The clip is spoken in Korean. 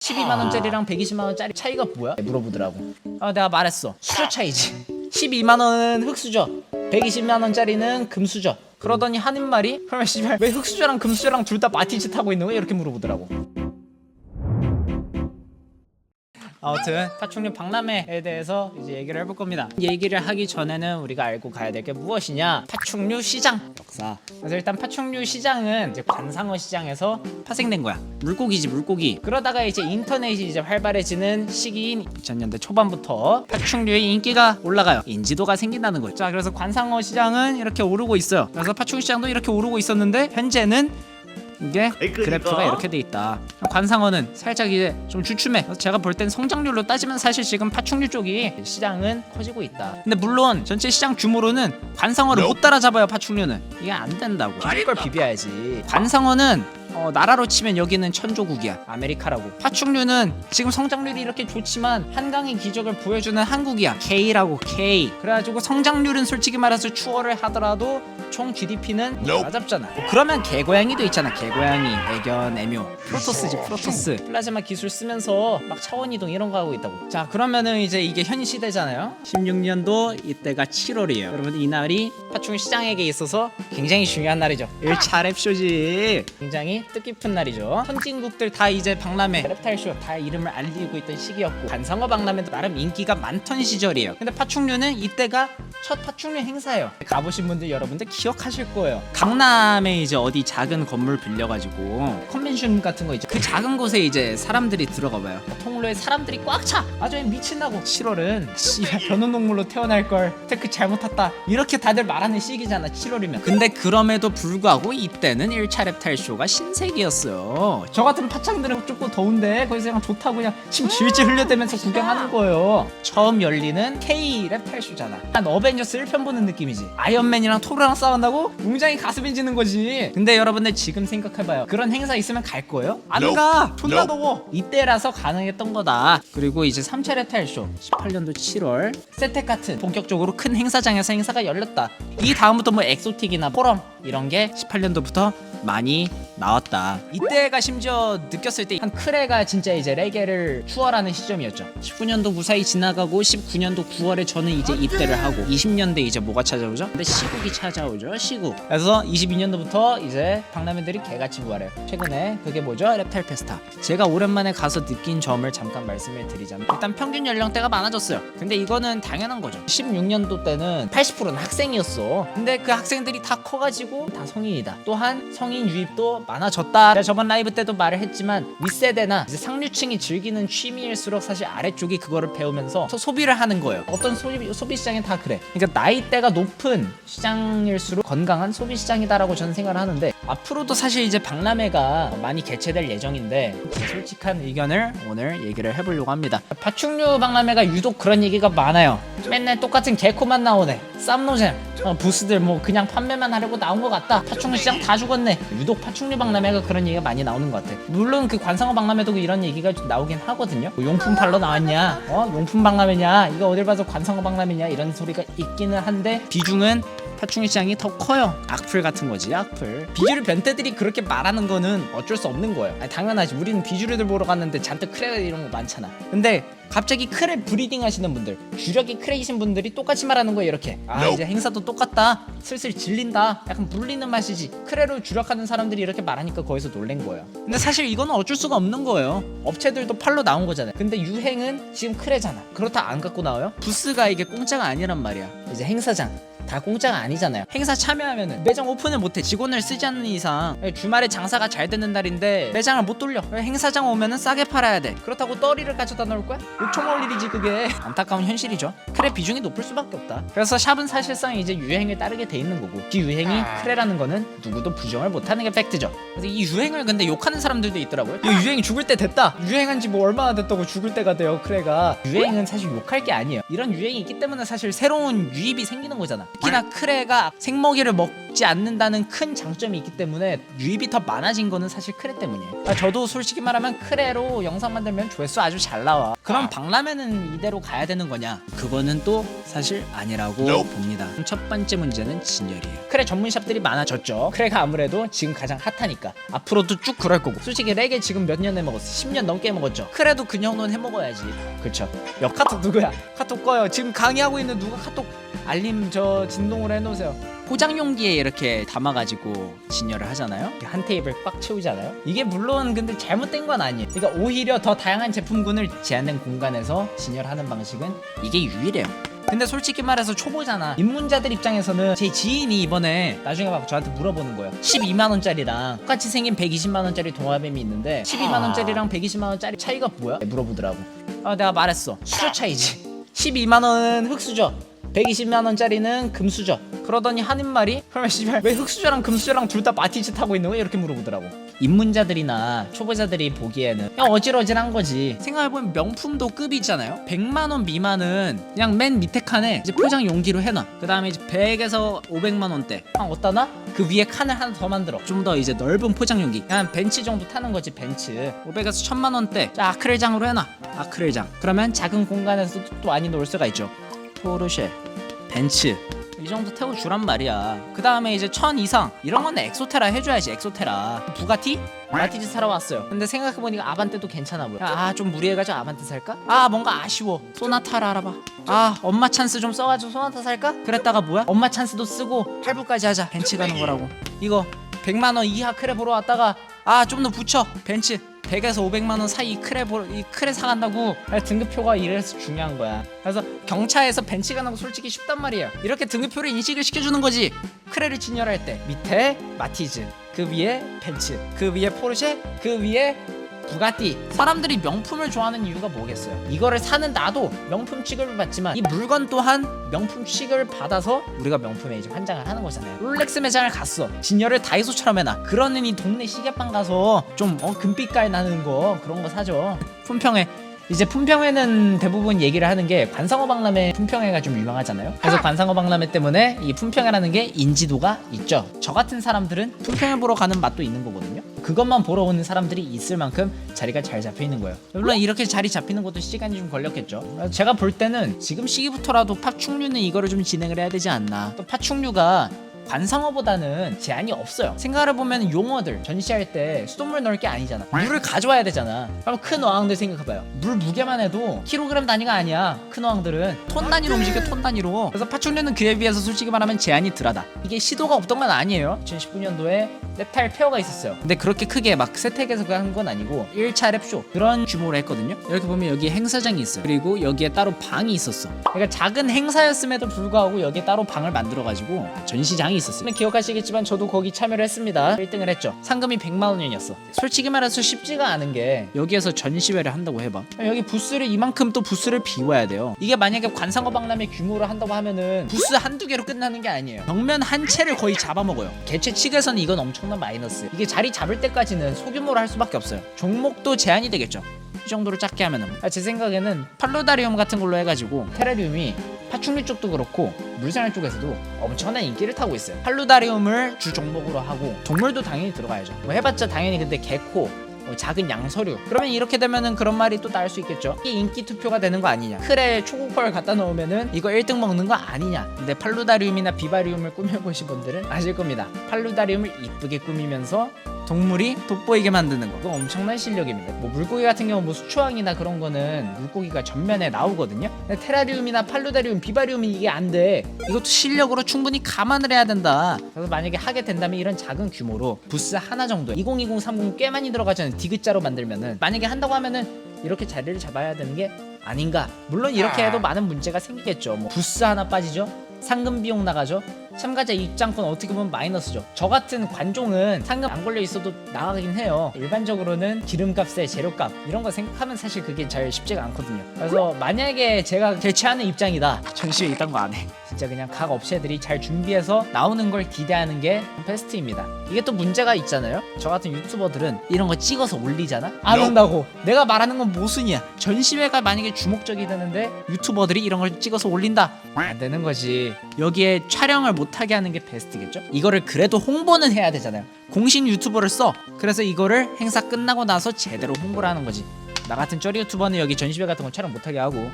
12만원짜리랑 120만원짜리 차이가 뭐야? 물어보더라고. 내가 말했어. 수저 차이지. 12만원은 흑수저, 120만원짜리는 금수저. 그러더니 하는 말이, 그러면 씨발 왜 흑수저랑 금수저랑 둘 다 마티즈 타고 있는 거야? 이렇게 물어보더라고. 아무튼 파충류 박람회에 대해서 이제 얘기를 해볼 겁니다. 얘기를 하기 전에는 우리가 알고 가야 될 게 무엇이냐? 파충류 시장 역사. 그래서 일단 파충류 시장은 이제 관상어 시장에서 파생된 거야. 물고기지, 물고기. 그러다가 이제 인터넷이 이제 활발해지는 시기인 2000년대 초반부터 파충류의 인기가 올라가요. 인지도가 생긴다는 거죠. 자, 그래서 관상어 시장은 이렇게 오르고 있어요. 그래서 파충류 시장도 이렇게 오르고 있었는데 현재는 이게 그래프가 이렇게 돼 있다. 관상어는 살짝 이제 좀 주춤해. 그래서 제가 볼 땐 성장률로 따지면 사실 지금 파충류 쪽이 시장은 커지고 있다. 근데 물론 전체 시장 규모로는 관상어를 못 따라잡아요. 파충류는 이게 안 된다고. 이걸 비벼야지. 관상어는 나라로 치면 여기는 천조국이야. 아메리카라고. 파충류는 지금 성장률이 이렇게 좋지만 한강의 기적을 보여주는 한국이야. K라고, K. 그래가지고 성장률은 솔직히 말해서 추월을 하더라도 총 GDP는 따라잡잖아. 그러면 개고양이도 있잖아. 개고양이, 애견, 애묘. 프로토스지, 프로토스. 플라즈마 기술 쓰면서 막 차원 이동 이런 거 하고 있다고. 자, 그러면은 이제 이게 현 시대잖아요. 16년도 이때가 7월이에요. 여러분, 이날이 파충류 시장에게 있어서 굉장히 중요한 날이죠. 1차 랩쇼지. 굉장히 뜻깊은 날이죠. 선진국들 다 이제 박람회, reptile-쇼 다 이름을 알리고 있던 시기였고, 관상어 박람회도 나름 인기가 많던 시절이에요. 근데 파충류는 이때가 첫 파충류 행사예요. 가보신 분들 여러분들 기억하실 거예요. 강남에 이제 어디 작은 건물 빌려가지고 컨벤션 같은 거 이제 그 작은 곳에 이제 사람들이 들어가봐요. 통로에 사람들이 꽉 차. 아주 미친다고. 7월은 씨발 변온동물로 태어날 걸 테크 잘못 탔다 이렇게 다들 말하는 시기잖아. 7월이면. 근데 그럼에도 불구하고 이때는 1차 reptile-쇼가 신세계였어요. 저 같은 파창들은 좁고 더운데 거기서 그냥 좋다고 그냥 침 질질 흘려대면서 구경하는 거예요. 처음 열리는 K reptile-쇼잖아. 한 어벤져스 1편 보는 느낌이지. 아이언맨이랑 토르랑 싸운다고? 웅장히 가슴이 지는 거지. 근데 여러분들 지금 생각해봐요. 그런 행사 있으면 갈 거예요? 안 가! 존나 더워! 이때라서 가능했던 거다. 그리고 이제 3차 reptile-쇼 18년도 7월 세텍 같은 본격적으로 큰 행사장에서 행사가 열렸다. 이 다음부터 뭐 엑소틱이나 포럼 이런 게 18년도부터 많이 나왔다. 이때가 심지어 느꼈을 때 한 크레가 진짜 이제 레게를 추월하는 시점이었죠. 19년도 무사히 지나가고 19년도 9월에 저는 이제 입대를 하고 20년대 이제 뭐가 찾아오죠? 근데 시국이 찾아오죠. 시국. 그래서 22년도부터 이제 박람회들이 개같이 부활해요. 최근에 그게 뭐죠? reptile 페스타. 제가 오랜만에 가서 느낀 점을 잠깐 말씀을 드리자면 일단 평균 연령대가 많아졌어요. 근데 이거는 당연한 거죠. 16년도 때는 80%는 학생이었어. 근데 그 학생들이 다 커가지고 다 성인이다. 또한 성인 유입도 많아졌다. 제가 저번 라이브 때도 말을 했지만 윗세대나 이제 상류층이 즐기는 취미일수록 사실 아래쪽이 그거를 배우면서 소비를 하는 거예요. 어떤 소비 시장이 다 그래. 그러니까 나이대가 높은 시장일수록 건강한 소비 시장이다라고 저는 생각을 하는데, 앞으로도 사실 이제 박람회가 많이 개최될 예정인데 솔직한 의견을 오늘 얘기를 해보려고 합니다. 파충류 박람회가 유독 그런 얘기가 많아요. 맨날 똑같은 개코만 나오네. 쌈노잼 부스들 뭐 그냥 판매만 하려고 나온 것 같다. 파충류 시장 다 죽었네. 유독 파충류 박람회가 그런 얘기가 많이 나오는 것 같아. 물론 그 관상어 박람회도 이런 얘기가 좀 나오긴 하거든요. 뭐 용품 팔러 나왔냐? 용품 박람회냐? 이거 어딜 봐서 관상어 박람회냐? 이런 소리가 있기는 한데 비중은 파충류 시장이 더 커요. 악플 같은 거지, 악플. 비주류 변태들이 그렇게 말하는 거는 어쩔 수 없는 거예요. 아니, 당연하지. 우리는 비주류들 보러 갔는데 잔뜩 크레 이런 거 많잖아. 근데 갑자기 크레 브리딩 하시는 분들, 주력이 크레이신 분들이 똑같이 말하는 거예요. 이렇게 이제 행사도 똑같다, 슬슬 질린다, 약간 물리는 맛이지. 크레로 주력하는 사람들이 이렇게 말하니까 거기서 놀란 거예요. 근데 사실 이거는 어쩔 수가 없는 거예요. 업체들도 팔로 나온 거잖아요. 근데 유행은 지금 크레잖아. 그렇다 안 갖고 나와요? 부스가 이게 공짜가 아니란 말이야. 이제 행사장 다 공짜가 아니잖아요. 행사 참여하면은 매장 오픈을 못해. 직원을 쓰지 않는 이상. 주말에 장사가 잘 되는 날인데 매장을 못 돌려. 행사장 오면은 싸게 팔아야 돼. 그렇다고 떠리를 가져다 놓을 거야? 욕처먹을 일이지 그게. 안타까운 현실이죠. 크레 비중이 높을 수밖에 없다. 그래서 샵은 사실상 이제 유행을 따르게 돼 있는 거고, 그 유행이 크레라는 거는 누구도 부정을 못하는 게 팩트죠. 그래서 이 유행을 근데 욕하는 사람들도 있더라고요. 이 유행이 죽을 때 됐다. 유행한 지 뭐 얼마나 됐다고 죽을 때가 돼요. 크레가. 유행은 사실 욕할 게 아니에요. 이런 유행이 있기 때문에 사실 새로운 유입이 생기는 거잖아. 특히나 크레가 생먹이를 먹지 않는다는 큰 장점이 있기 때문에 유입이 더 많아진 거는 사실 크레 때문이에요. 저도 솔직히 말하면 크레로 영상 만들면 조회수 아주 잘 나와. 그럼 박람회는 이대로 가야 되는 거냐? 그거는 또 사실 아니라고 봅니다. 첫 번째 문제는 진열이에요. 크레 전문샵들이 많아졌죠. 크레가 아무래도 지금 가장 핫하니까 앞으로도 쭉 그럴 거고. 솔직히 레게 지금 몇 년 해먹었어? 10년 넘게 해먹었죠. 크레도 그 정도는 해먹어야지. 그렇죠. 카톡 누구야? 카톡 꺼요. 지금 강의하고 있는 누가 카톡 알림 진동을 해놓으세요. 포장 용기에 이렇게 담아가지고 진열을 하잖아요. 한 테이블 꽉 채우잖아요. 이게 물론 근데 잘못된 건 아니에요. 그러니까 오히려 더 다양한 제품군을 제한된 공간에서 진열하는 방식은 이게 유일해요. 근데 솔직히 말해서 초보잖아. 입문자들 입장에서는 제 지인이 이번에 나중에 막 저한테 물어보는 거예요. 12만원짜리랑 똑같이 생긴 120만원짜리 동화뱀이 있는데 12만원짜리랑 120만원짜리 차이가 뭐야? 물어보더라고. 내가 말했어. 수저 차이지. 12만원은 흑수저, 120만원짜리는 금수저. 그러더니 하는 말이 그러면 씨발 왜 흑수저랑 금수저랑 둘 다 마티즈 타고 있는 거야? 이렇게 물어보더라고. 입문자들이나 초보자들이 보기에는 그냥 어질어질한 거지. 생각해보면 명품도 급이 있잖아요. 100만원 미만은 그냥 맨 밑에 칸에 이제 포장 용기로 해놔. 그 다음에 이제 100에서 500만원대 어디다 놔? 그 위에 칸을 하나 더 만들어. 좀 더 이제 넓은 포장 용기. 그냥 벤츠 정도 타는 거지. 벤츠 500에서 1000만원대. 자, 아크릴장으로 해놔. 아크릴장. 그러면 작은 공간에서도 또 많이 놓을 수가 있죠. 포르쉐, 벤츠 이 정도 태워주란 말이야. 그 다음에 이제 1000 이상 이런 거는 엑소테라 해줘야지. 엑소테라. 부가티? 마티즈 사러 왔어요. 근데 생각해보니까 아반떼도 괜찮아 보여. 좀 무리해가지고 아반떼 살까? 뭔가 아쉬워. 소나타를 알아봐. 엄마 찬스 좀 써가지고 소나타 살까? 그랬다가 뭐야? 엄마 찬스도 쓰고 할부까지 하자. 벤츠 가는 거라고. 이거 100만원 이하 크레 보러 왔다가 좀 더 붙여. 벤츠 100에서 500만원 사이 이 크레 사간다고. 등급표가 이래서 중요한 거야. 그래서 경차에서 벤츠 가는 거 솔직히 쉽단 말이에요. 이렇게 등급표를 인식을 시켜주는 거지. 크레를 진열할 때 밑에 마티즈, 그 위에 벤츠, 그 위에 포르쉐, 그 위에 부가티. 사람들이 명품을 좋아하는 이유가 뭐겠어요? 이거를 사는 나도 명품 취급을 받지만 이 물건 또한 명품 취급을 받아서 우리가 명품에 이제 환장을 하는 거잖아요. 롤렉스 매장을 갔어. 진열을 다이소처럼 해놔. 그러는 이 동네 시계방 가서 좀 금빛깔 나는 거 그런 거 사죠. 품평회. 이제 품평회는 대부분 얘기를 하는 게 관상어 박람회 품평회가 좀 유명하잖아요. 그래서 관상어 박람회 때문에 이 품평회라는 게 인지도가 있죠. 저 같은 사람들은 품평회 보러 가는 맛도 있는 거거든요. 그것만 보러 오는 사람들이 있을 만큼 자리가 잘 잡혀 있는 거예요. 물론 이렇게 자리 잡히는 것도 시간이 좀 걸렸겠죠. 제가 볼 때는 지금 시기부터라도 파충류는 이거를 좀 진행을 해야 되지 않나. 또 파충류가 관상어보다는 제한이 없어요. 생각을 해보면 용어들 전시할 때 수돗물 넣을 게 아니잖아. 물을 가져와야 되잖아. 그럼 큰 어항들 생각해봐요. 물 무게만 해도 킬로그램 단위가 아니야. 큰 어항들은 톤 단위로 움직여. 톤 단위로. 그래서 파충류는 그에 비해서 솔직히 말하면 제한이 덜하다. 이게 시도가 없던 건 아니에요. 2019년도에 랩타일 페어가 있었어요. 근데 그렇게 크게 막 세택에서 한 건 아니고 1차 랩쇼 그런 규모로 했거든요. 이렇게 보면 여기 행사장이 있어요. 그리고 여기에 따로 방이 있었어. 그러니까 작은 행사였음에도 불구하고 여기에 따로 방을 만들어가지고 전시장이 있었어요. 기억하시겠지만 저도 거기 참여를 했습니다. 1등을 했죠. 상금이 100만 원이었어. 솔직히 말해서 쉽지가 않은 게 여기에서 전시회를 한다고 해봐. 여기 부스를 이만큼 또 부스를 비워야 돼요. 이게 만약에 관상어 박람회 규모로 한다고 하면은 부스 한두 개로 끝나는 게 아니에요. 벽면 한 채를 거의 잡아먹어요. 개최 측에서는 이건 엄청난 마이너스. 이게 자리 잡을 때까지는 소규모로 할 수밖에 없어요. 종목도 제한이 되겠죠. 이 정도로 작게 하면은 제 생각에는 팔로다리움 같은 걸로 해가지고 테라리움이 파충류 쪽도 그렇고 물생활 쪽에서도 엄청난 인기를 타고 있어요. 팔로다리움을 주 종목으로 하고 동물도 당연히 들어가야죠. 뭐 해봤자 당연히 근데 개코 작은 양서류 그러면 이렇게 되면은 그런 말이 또 나올 수 있겠죠. 이게 인기 투표가 되는 거 아니냐. 크레 초고퀄 갖다 놓으면은 이거 1등 먹는 거 아니냐. 근데 팔로다리움이나 비바리움을 꾸며보신 분들은 아실 겁니다. 팔로다리움을 이쁘게 꾸미면서 동물이 돋보이게 만드는 거 그거 엄청난 실력입니다. 뭐 물고기 같은 경우 뭐 수초왕이나 그런 거는 물고기가 전면에 나오거든요. 근데 테라리움이나 팔로다리움, 비바리움이 이게 안 돼. 이것도 실력으로 충분히 감안을 해야 된다. 그래서 만약에 하게 된다면 이런 작은 규모로 부스 하나 정도 2020, 30 꽤 많이 들어가잖아요. 디귿자로 만들면은 만약에 한다고 하면은 이렇게 자리를 잡아야 되는 게 아닌가. 물론 이렇게 해도 많은 문제가 생기겠죠. 뭐 부스 하나 빠지죠. 상금 비용 나가죠. 참가자 입장권 어떻게 보면 마이너스죠. 저 같은 관종은 상금 안 걸려 있어도 나가긴 해요. 일반적으로는 기름값에 재료값 이런 거 생각하면 사실 그게 잘 쉽지가 않거든요. 그래서 만약에 제가 개최하는 입장이다. 전시회 이딴 거 안 해. 진짜 그냥 각 업체들이 잘 준비해서 나오는 걸 기대하는 게 베스트입니다. 이게 또 문제가 있잖아요. 저 같은 유튜버들은 이런 거 찍어서 올리잖아? 안 온다고. 내가 말하는 건 모순이야. 전시회가 만약에 주목적이 되는데 유튜버들이 이런 걸 찍어서 올린다, 안 되는 거지. 여기에 촬영을 못하게 하는 게 베스트겠죠? 이거를 그래도 홍보는 해야 되잖아요. 공식 유튜버를 써. 그래서 이거를 행사 끝나고 나서 제대로 홍보를 하는 거지. 나 같은 쩌리 유튜버는 여기 전시회 같은 거 촬영 못하게 하고